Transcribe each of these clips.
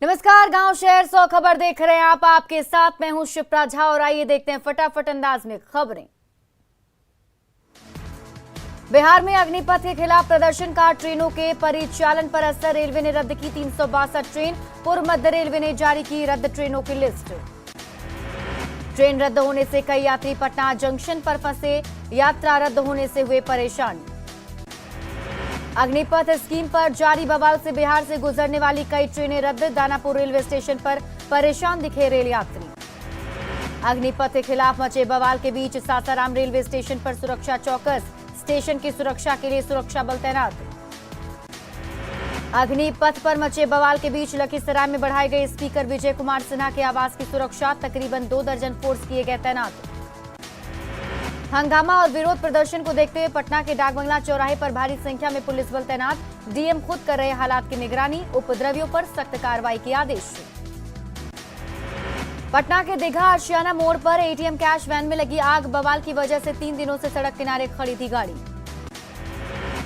नमस्कार, गांव शहर 100 खबर देख रहे हैं आप। आपके साथ मैं हूं शिप्रा झा और आइए देखते हैं फटाफट अंदाज में खबरें। बिहार में अग्निपथ के खिलाफ प्रदर्शनकार ट्रेनों के परिचालन पर असर, रेलवे ने रद्द की 362 ट्रेन। पूर्व मध्य रेलवे ने जारी की रद्द ट्रेनों की लिस्ट। ट्रेन रद्द होने से कई यात्री पटना जंक्शन पर फंसे, यात्रा रद्द होने से हुए परेशान। अग्निपथ स्कीम पर जारी बवाल से बिहार से गुजरने वाली कई ट्रेनें रद्द, दानापुर रेलवे स्टेशन पर परेशान दिखे रेल यात्री। अग्निपथ के खिलाफ मचे बवाल के बीच सासाराम रेलवे स्टेशन पर सुरक्षा चौकस, स्टेशन की सुरक्षा के लिए सुरक्षा बल तैनात। अग्निपथ पर मचे बवाल के बीच लखीसराय में बढ़ाए गए स्पीकर विजय कुमार सिन्हा के आवास की सुरक्षा, तकरीबन 2 दर्जन फोर्स किए गए तैनात। हंगामा और विरोध प्रदर्शन को देखते हुए पटना के डाकबंगला चौराहे पर भारी संख्या में पुलिस बल तैनात, डीएम खुद कर रहे हालात की निगरानी, उपद्रवियों पर सख्त कार्रवाई के आदेश। पटना के दीघा आशियाना मोड़ पर एटीएम कैश वैन में लगी आग, बवाल की वजह से 3 दिनों से सड़क किनारे खड़ी थी गाड़ी।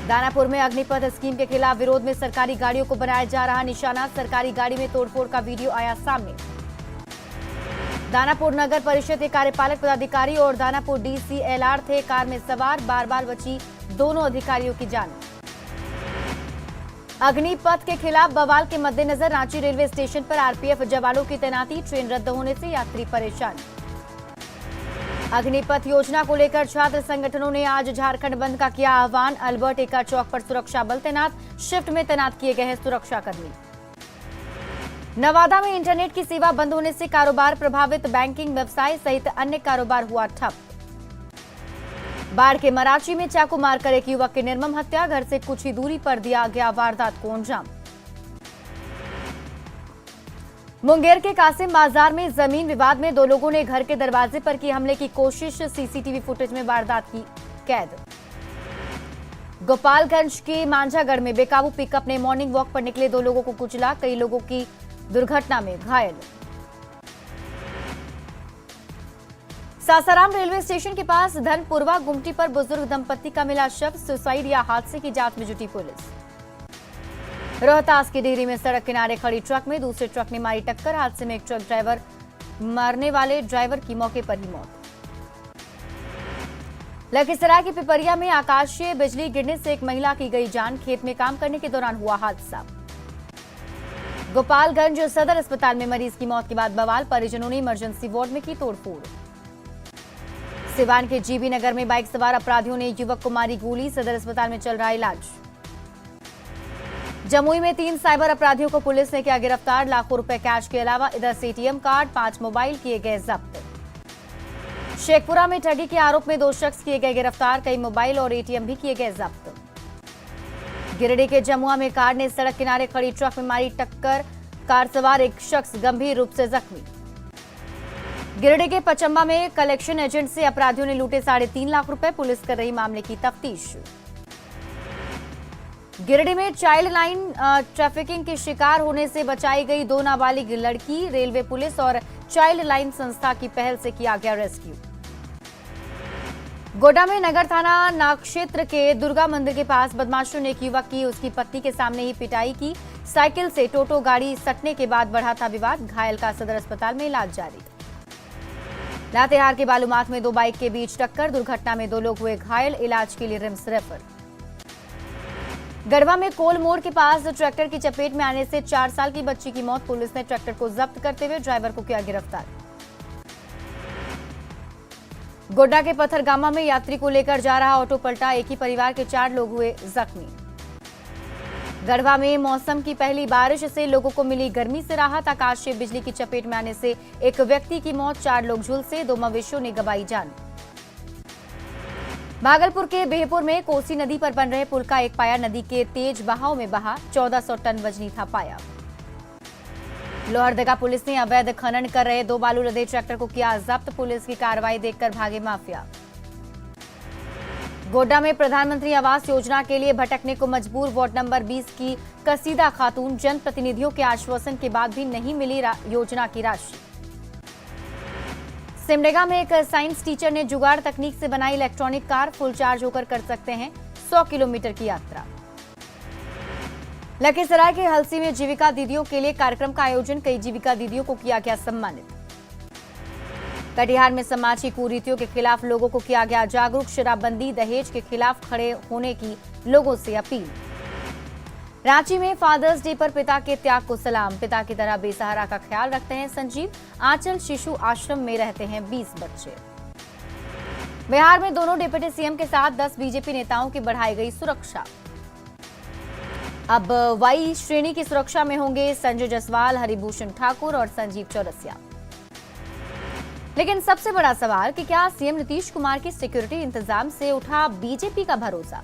दानापुर में अग्निपथ स्कीम के खिलाफ विरोध में सरकारी गाड़ियों को बनाया जा रहा निशाना, सरकारी गाड़ी में तोड़फोड़ का वीडियो आया सामने। दानापुर नगर परिषद के कार्यपालक पदाधिकारी और दानापुर डीसीएलआर थे कार में सवार, बार बार बची दोनों अधिकारियों की जान। अग्निपथ के खिलाफ बवाल के मद्देनजर रांची रेलवे स्टेशन पर आरपीएफ जवानों की तैनाती, ट्रेन रद्द होने से यात्री परेशान। अग्निपथ योजना को लेकर छात्र संगठनों ने आज झारखंड बंद का किया आह्वान, अल्बर्ट एक्का चौक पर सुरक्षा बल तैनात, शिफ्ट में तैनात किए गए हैं सुरक्षाकर्मी। नवादा में इंटरनेट की सेवा बंद होने से कारोबार प्रभावित, बैंकिंग व्यवसाय सहित अन्य कारोबार हुआ ठप। बाढ़ के मराठी में चाकू मारकर एक युवक की निर्मम हत्या, घर से कुछ ही दूरी पर दिया गया वारदात को अंजाम। मुंगेर के कासिम बाजार में जमीन विवाद में 2 लोगों ने घर के दरवाजे पर की हमले की कोशिश, सीसीटीवी फुटेज में वारदात की कैद। गोपालगंज के मांझागढ़ में बेकाबू पिकअप ने मॉर्निंग वॉक पर निकले 2 लोगों को कुचला, कई लोगों की दुर्घटना में घायल। सासाराम रेलवे स्टेशन के पास धनपुरवा गुमटी पर बुजुर्ग दंपति का मिला शव, सुसाइड या हादसे की जांच में जुटी पुलिस। रोहतास की डिहरी में सड़क किनारे खड़ी ट्रक में दूसरे ट्रक ने मारी टक्कर, हादसे में एक ट्रक ड्राइवर, मरने वाले ड्राइवर की मौके पर ही मौत। लखीसराय के पिपरिया में आकाशीय बिजली गिरने से एक महिला की गई जान, खेत में काम करने के दौरान हुआ हादसा। गोपालगंज सदर अस्पताल में मरीज की मौत के बाद बवाल, परिजनों ने इमरजेंसी वार्ड में की तोड़फोड़। सिवान के जीबी नगर में बाइक सवार अपराधियों ने युवक को मारी गोली, सदर अस्पताल में चल रहा इलाज। जमुई में 3 साइबर अपराधियों को पुलिस ने किया गिरफ्तार, लाखों रुपए कैश के अलावा इधर से एटीएम कार्ड, 5 मोबाइल किए गए जब्त। शेखपुरा में ठगी के आरोप में 2 शख्स किए गए गिरफ्तार, कई मोबाइल और एटीएम भी किए गए जब्त। गिरिडीह के जमुआ में कार ने सड़क किनारे खड़ी ट्रक में मारी टक्कर, कार सवार एक शख्स गंभीर रूप से जख्मी। गिरिडीह के पचम्बा में कलेक्शन एजेंट से अपराधियों ने लूटे 3.5 लाख रुपए, पुलिस कर रही मामले की तफ्तीश। गिरिडीह में चाइल्ड लाइन ट्रैफिकिंग के शिकार होने से बचाई गई 2 नाबालिग लड़की, रेलवे पुलिस और चाइल्ड लाइन संस्था की पहल से किया गया रेस्क्यू। गोड्डा में नगर थाना नागक्षेत्र के दुर्गा मंदिर के पास बदमाशों ने एक युवक की उसकी पत्नी के सामने ही पिटाई की, साइकिल से टोटो गाड़ी सटने के बाद बढ़ा था विवाद, घायल का सदर अस्पताल में इलाज जारी। लातेहार के बालूमाथ में 2 बाइक के बीच टक्कर, दुर्घटना में 2 लोग हुए घायल, इलाज के लिए रिम्स रेफर। गढ़वा में कोल मोड़ के पास ट्रैक्टर की चपेट में आने से 4 साल की बच्ची की मौत, पुलिस ने ट्रैक्टर को जब्त करते हुए ड्राइवर को किया गिरफ्तार। गोड्डा के पथरगामा में यात्री को लेकर जा रहा ऑटो पलटा, एक ही परिवार के 4 लोग हुए जख्मी। गढ़वा में मौसम की पहली बारिश से लोगों को मिली गर्मी से राहत, आकाशीय बिजली की चपेट में आने से एक व्यक्ति की मौत, 4 लोग झुलसे, 2 मवेशियों ने गंवाई जान। भागलपुर के बेहपुर में कोसी नदी पर बन रहे पुल का एक पाया नदी के तेज बहाव में बहा, 1400 टन वजनी था पाया। लोहरदगा पुलिस ने अवैध खनन कर रहे 2 बालू लदे ट्रैक्टर को किया जब्त, पुलिस की कार्रवाई देखकर भागे माफिया। गोड्डा में प्रधानमंत्री आवास योजना के लिए भटकने को मजबूर वार्ड नंबर 20 की कसीदा खातून, जनप्रतिनिधियों के आश्वासन के बाद भी नहीं मिली योजना की राशि। सिमडेगा में एक साइंस टीचर ने जुगाड़ तकनीक से बनाई इलेक्ट्रॉनिक कार, फुल चार्ज होकर कर सकते हैं 100 किलोमीटर की यात्रा। लखीसराय के हलसी में जीविका दीदियों के लिए कार्यक्रम का आयोजन, कई जीविका दीदियों को किया गया सम्मानित। कटिहार में समाज की कुरीतियों के खिलाफ लोगों को किया गया जागरूक, शराबबंदी दहेज के खिलाफ खड़े होने की लोगों से अपील। रांची में फादर्स डे पर पिता के त्याग को सलाम, पिता की तरह बेसहारा का ख्याल रखते हैं संजीव, आंचल शिशु आश्रम में रहते हैं 20 बच्चे। बिहार में दोनों डिप्टी सीएम के साथ 10 बीजेपी नेताओं की बढ़ाई गई सुरक्षा। अब वाई श्रेणी की सुरक्षा में होंगे संजय जायसवाल, हरिभूषण ठाकुर और संजीव चौरसिया। लेकिन सबसे बड़ा सवाल कि क्या सीएम नीतीश कुमार की सिक्योरिटी इंतजाम से उठा बीजेपी का भरोसा।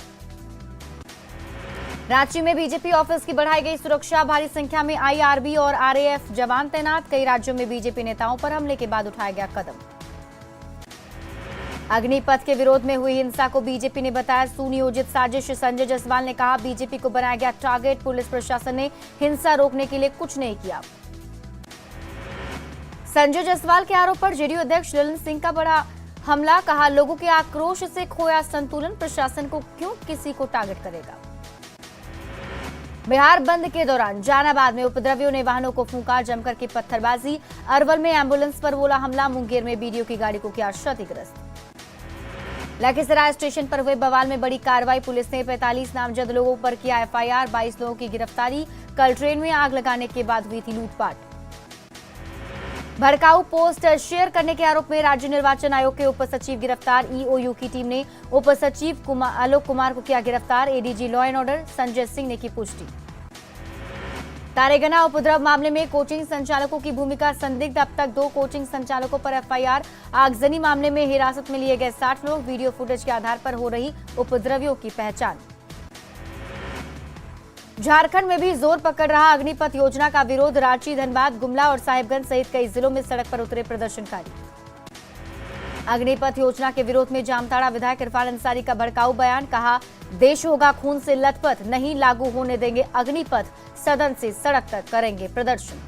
रांची में बीजेपी ऑफिस की बढ़ाई गई सुरक्षा, भारी संख्या में आईआरबी और आरएएफ जवान तैनात, कई राज्यों में बीजेपी नेताओं पर हमले के बाद उठाया गया कदम। अग्निपथ के विरोध में हुई हिंसा को बीजेपी ने बताया सुनियोजित साजिश, संजय जायसवाल ने कहा बीजेपी को बनाया गया टारगेट, पुलिस प्रशासन ने हिंसा रोकने के लिए कुछ नहीं किया। संजय जायसवाल के आरोप पर जेडीयू अध्यक्ष ललन सिंह का बड़ा हमला, कहा लोगों के आक्रोश से खोया संतुलन, प्रशासन को क्यों किसी को टारगेट करेगा। बिहार बंद के दौरान जहानाबाद में उपद्रवियों ने वाहनों को फूंका, जमकर की पत्थरबाजी, अरवल में एम्बुलेंस पर बोला हमला, मुंगेर में बीडीओ की गाड़ी को किया क्षतिग्रस्त। लखीसराय स्टेशन पर हुए बवाल में बड़ी कार्रवाई, पुलिस ने 45 नामजद लोगों पर किया एफआईआर, 22 लोगों की गिरफ्तारी। कल ट्रेन में आग लगाने के बाद हुई थी लूटपाट। भड़काऊ पोस्ट शेयर करने के आरोप में राज्य निर्वाचन आयोग के उप सचिव गिरफ्तार, ईओयू की टीम ने उप सचिव आलोक कुमार को किया गिरफ्तार, ADG law and order Sanjay Singh ने की पुष्टि। तारेगना उपद्रव मामले में कोचिंग संचालकों की भूमिका संदिग्ध, अब तक 2 कोचिंग संचालकों पर एफआईआर। आगजनी मामले में हिरासत में लिए गए 60 लोग, वीडियो फुटेज के आधार पर हो रही उपद्रवियों की पहचान। झारखंड में भी जोर पकड़ रहा अग्निपथ योजना का विरोध, रांची, धनबाद, गुमला और साहिबगंज सहित कई जिलों में सड़क पर उतरे प्रदर्शनकारी। अग्निपथ योजना के विरोध में जामताड़ा विधायक इरफान अंसारी का भड़काऊ बयान, कहा देश होगा खून से लथपथ, नहीं लागू होने देंगे अग्निपथ, सदन से सड़क तक करेंगे प्रदर्शन।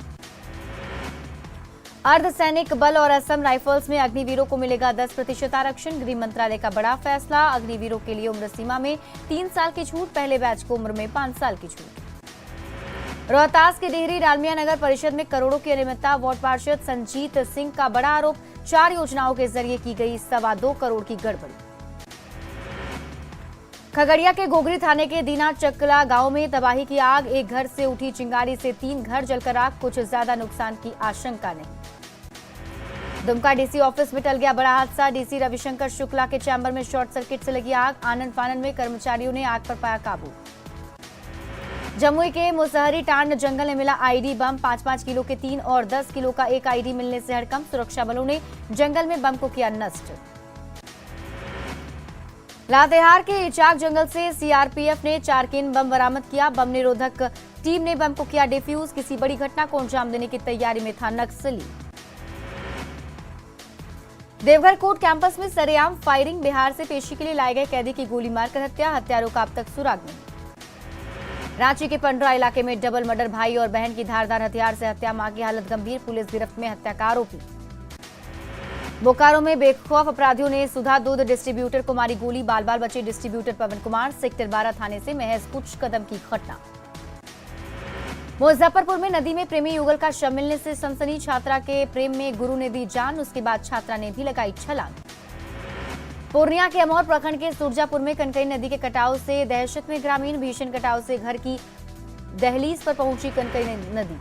अर्धसैनिक बल और असम राइफल्स में अग्निवीरों को मिलेगा 10% आरक्षण, गृह मंत्रालय का बड़ा फैसला, अग्निवीरों के लिए उम्र सीमा में 3 साल की छूट, पहले बैच को उम्र में 5 साल की छूट। रोहतास के डिहरी डालमिया नगर परिषद में करोड़ों की अनियमितता, वार्ड पार्षद संजीत सिंह का बड़ा आरोप, 4 योजनाओं के जरिए की गई 2.25 करोड़ की गड़बड़ी। खगड़िया के गोगरी थाने के दीना चकला गांव में तबाही की आग, एक घर से उठी चिंगारी से 3 घर जलकर आग, कुछ ज्यादा नुकसान की आशंका नहीं। दुमका डीसी ऑफिस में टल गया बड़ा हादसा, डीसी रविशंकर शुक्ला के चैम्बर में शॉर्ट सर्किट से लगी आग, आनन फानन में कर्मचारियों ने आग पर पाया काबू। जमुई के मुसहरी टांड जंगल में मिला आईडी बम, 5-5 किलो के 3 और 10 किलो का एक आईडी मिलने से हड़कंप, सुरक्षा बलों ने जंगल में बम को किया नष्ट। लातेहार के इचाक जंगल से सीआरपीएफ ने 4 केन बम बरामद किया, बम निरोधक टीम ने बम को किया डिफ्यूज, किसी बड़ी घटना को अंजाम देने की तैयारी में था नक्सली। देवघर कोर्ट कैंपस में सरेआम फायरिंग, बिहार से पेशी के लिए लाए गए कैदी की गोली मारकर हत्या, हत्यारों का अब तक सुराग नहीं। रांची के पंडरा इलाके में डबल मर्डर, भाई और बहन की धारदार हथियार से हत्या, मां की हालत गंभीर, पुलिस गिरफ्त में हत्या का आरोपी। बोकारो में बेखौफ अपराधियों ने सुधा दूध डिस्ट्रीब्यूटर को मारी गोली, बाल बाल बचे डिस्ट्रीब्यूटर पवन कुमार, सेक्टर 12 थाने से महज कुछ कदम की घटना। मुजफ्फरपुर में नदी में प्रेमी युगल का शव मिलने से सनसनी, छात्रा के प्रेम में गुरु ने दी जान, उसके बाद छात्रा ने भी लगाई छलांग। पूर्णिया के अमौर प्रखंड के सुरजापुर में कनकई नदी के कटाव से दहशत में ग्रामीण, भीषण कटाव से घर की दहलीज पर पहुंची कनकई नदी।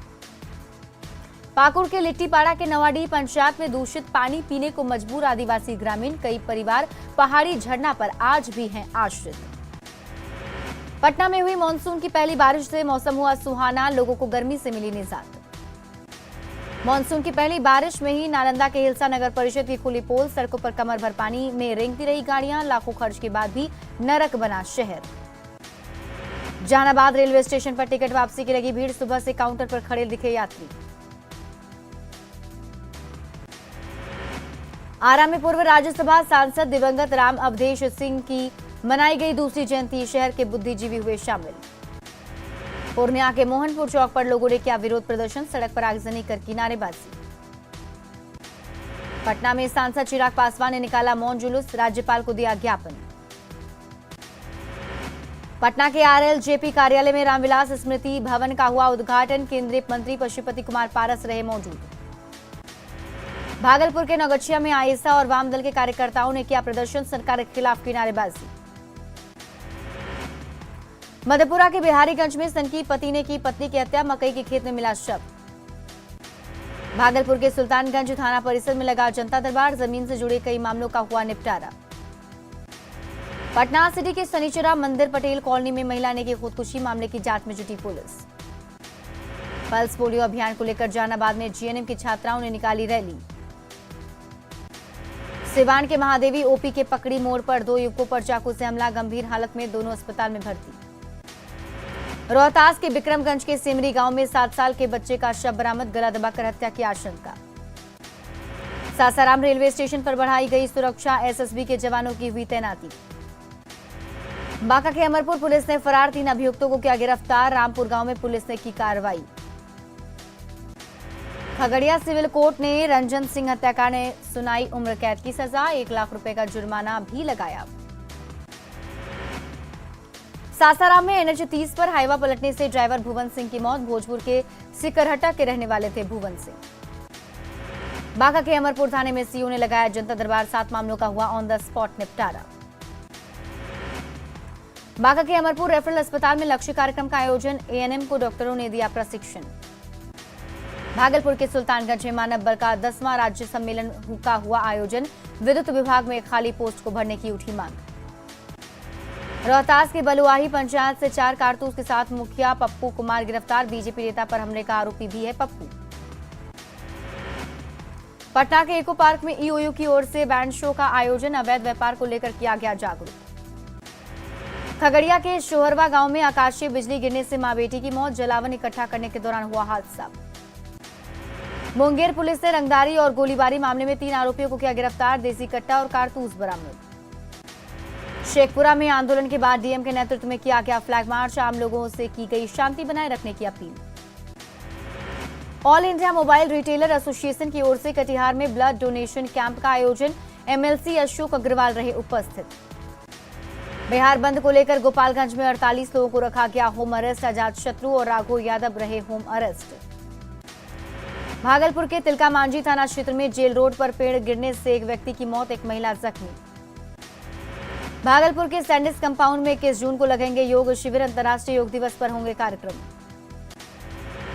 पाकुड़ के लिट्टीपाड़ा के नवाडीह पंचायत में दूषित पानी पीने को मजबूर आदिवासी ग्रामीण, कई परिवार पहाड़ी झरना पर आज भी हैं आश्रित। पटना में हुई मानसून की पहली बारिश से मौसम हुआ सुहाना, लोगों को गर्मी से मिली निजात। मानसून की पहली बारिश में ही नालंदा के हिलसा नगर परिषद की खुली पोल, सड़कों पर कमर भर पानी में रेंगती रही गाड़ियां, लाखों खर्च के बाद भी नरक बना शहर। जहानाबाद रेलवे स्टेशन पर टिकट वापसी की लगी भीड़, सुबह से काउंटर पर खड़े दिखे यात्री। आरा में पूर्व राज्यसभा सांसद दिवंगत राम अवधेश सिंह की मनाई गई दूसरी जयंती, शहर के बुद्धिजीवी हुए शामिल। पूर्णिया के मोहनपुर चौक पर लोगों ने किया विरोध प्रदर्शन, सड़क पर आगजनी कर की नारेबाजी। पटना में सांसद चिराग पासवान ने निकाला मौन जुलूस, राज्यपाल को दिया ज्ञापन। पटना के आरएलजेपी कार्यालय में रामविलास स्मृति भवन का हुआ उद्घाटन। केंद्रीय मंत्री पशुपति कुमार पारस रहे मौजूद। भागलपुर के नौगछिया में आईएसआई और वाम दल के कार्यकर्ताओं ने किया प्रदर्शन, सरकार के खिलाफ की नारेबाजी। मधेपुरा के बिहारीगंज में सनकी पति ने की पत्नी की हत्या, मकई के खेत में मिला शव। भागलपुर के सुल्तानगंज थाना परिसर में लगा जनता दरबार, जमीन से जुड़े कई मामलों का हुआ निपटारा। पटना सिटी के शनिचरा मंदिर पटेल कॉलोनी में महिला ने की खुदकुशी, मामले की जांच में जुटी पुलिस। पल्स पोलियो अभियान को लेकर जहानाबाद में जीएनएम की छात्राओं ने निकाली रैली। सिवान के महादेवी ओपी के पकड़ी मोड़ पर 2 युवकों पर चाकू से हमला, गंभीर हालत में दोनों अस्पताल में भर्ती। रोहतास के बिक्रमगंज के सिमरी गांव में 7 साल के बच्चे का शव बरामद, गला दबाकर हत्या की आशंका। सासाराम रेलवे स्टेशन पर बढ़ाई गई सुरक्षा, एसएसबी के जवानों की हुई तैनाती। बांका के अमरपुर पुलिस ने फरार 3 अभियुक्तों को किया गिरफ्तार, रामपुर गांव में पुलिस ने की कार्रवाई। खगड़िया सिविल कोर्ट ने रंजन सिंह हत्याकांड में सुनाई उम्र कैद की सजा, 1 लाख रुपए का जुर्माना भी लगाया। सासाराम में एनएच 30 पर हाईवा पलटने से ड्राइवर भुवन सिंह की मौत, भोजपुर के सिकरहटा के रहने वाले थे भुवन सिंह। बांका के अमरपुर थाने में सीओ ने लगाया जनता दरबार, 7 मामलों का हुआ ऑन द स्पॉट निपटारा। बांका के अमरपुर रेफरल अस्पताल में लक्ष्य कार्यक्रम का आयोजन, एएनएम को डॉक्टरों ने दिया प्रशिक्षण। भागलपुर के सुल्तानगंज में मानव बल का 10वां राज्य सम्मेलन का हुआ आयोजन, विद्युत विभाग में खाली पोस्ट को भरने की उठी मांग। रोहतास के बलुआही पंचायत से 4 कारतूस के साथ मुखिया पप्पू कुमार गिरफ्तार, बीजेपी नेता पर हमले का आरोपी भी है पप्पू। पटना के इको पार्क में ईओयू की ओर से बैंड शो का आयोजन, अवैध व्यापार को लेकर किया गया जागरूक। खगड़िया के शोहरवा गांव में आकाशीय बिजली गिरने से मां बेटी की मौत, जलावन इकट्ठा करने के दौरान हुआ हादसा। मुंगेर पुलिस ने रंगदारी और गोलीबारी मामले में 3 आरोपियों को किया गिरफ्तार, देसी कट्टा और कारतूस बरामद। शेखपुरा में आंदोलन के बाद डीएम के नेतृत्व में किया गया फ्लैग मार्च, आम लोगों से की गई शांति बनाए रखने की appeal. All India mobile retailer association की ओर से कटिहार में ब्लड डोनेशन कैंप का आयोजन, एमएलसी अशोक अग्रवाल रहे उपस्थित। बिहार बंद को लेकर गोपालगंज में 48 लोगों को रखा गया होम अरेस्ट, अजात शत्रु और राघव यादव रहे होम अरेस्ट। भागलपुर के तिलका मांझी थाना क्षेत्र में जेल रोड पर पेड़ गिरने से एक व्यक्ति की मौत, एक महिला जख्मी। भागलपुर के सैंडिस कंपाउंड में 21 जून को लगेंगे योग शिविर, अंतर्राष्ट्रीय योग दिवस पर होंगे कार्यक्रम।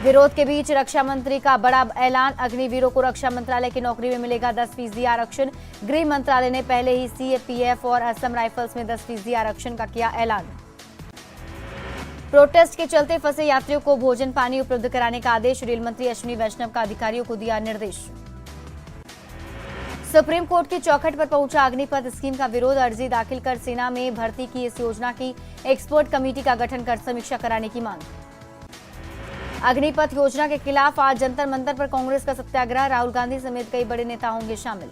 विरोध के बीच रक्षा मंत्री का बड़ा ऐलान, अग्निवीरों को रक्षा मंत्रालय की नौकरी में मिलेगा 10% आरक्षण। गृह मंत्रालय ने पहले ही सीएपीएफ और असम राइफल्स में 10% आरक्षण का किया ऐलान। प्रोटेस्ट के चलते फंसे यात्रियों को भोजन पानी उपलब्ध कराने का आदेश, रेल मंत्री अश्विनी वैष्णव का अधिकारियों को दिया निर्देश। सुप्रीम कोर्ट की चौखट पर पहुंचा अग्निपथ स्कीम का विरोध, अर्जी दाखिल कर सेना में भर्ती की इस योजना की एक्सपर्ट कमेटी का गठन कर समीक्षा कराने की मांग। अग्निपथ योजना के खिलाफ आज जंतर मंतर पर कांग्रेस का सत्याग्रह, राहुल गांधी समेत कई बड़े नेता होंगे शामिल।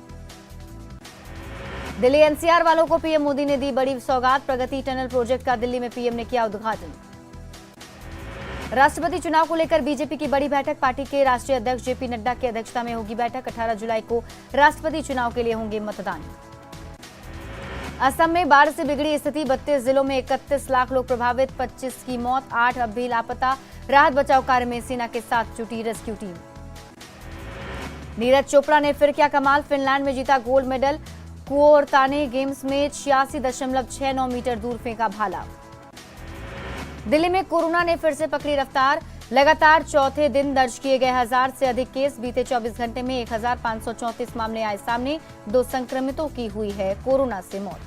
दिल्ली एनसीआर वालों को पीएम मोदी ने दी बड़ी सौगात, प्रगति टनल प्रोजेक्ट का दिल्ली में पीएम ने किया उद्घाटन। राष्ट्रपति चुनाव को लेकर बीजेपी की बड़ी बैठक, पार्टी के राष्ट्रीय अध्यक्ष जेपी नड्डा की अध्यक्षता में होगी बैठक, 18 जुलाई को राष्ट्रपति चुनाव के लिए होंगे मतदान। असम में बाढ़ से बिगड़ी स्थिति, 32 जिलों में 31 लाख लोग प्रभावित, 25 की मौत, 8 अब भी लापता, राहत बचाव कार्य में सेना के साथ जुटी रेस्क्यू टीम। नीरज चोपड़ा ने फिर किया कमाल, फिनलैंड में जीता गोल्ड मेडल, कुओर्ताने गेम्स में 86.69 मीटर दूर फेंका भाला। दिल्ली में कोरोना ने फिर से पकड़ी रफ्तार, लगातार चौथे दिन दर्ज किए गए 1000 से अधिक केस, बीते 24 घंटे में 1534 मामले आए सामने, 2 संक्रमितों की हुई है कोरोना से मौत।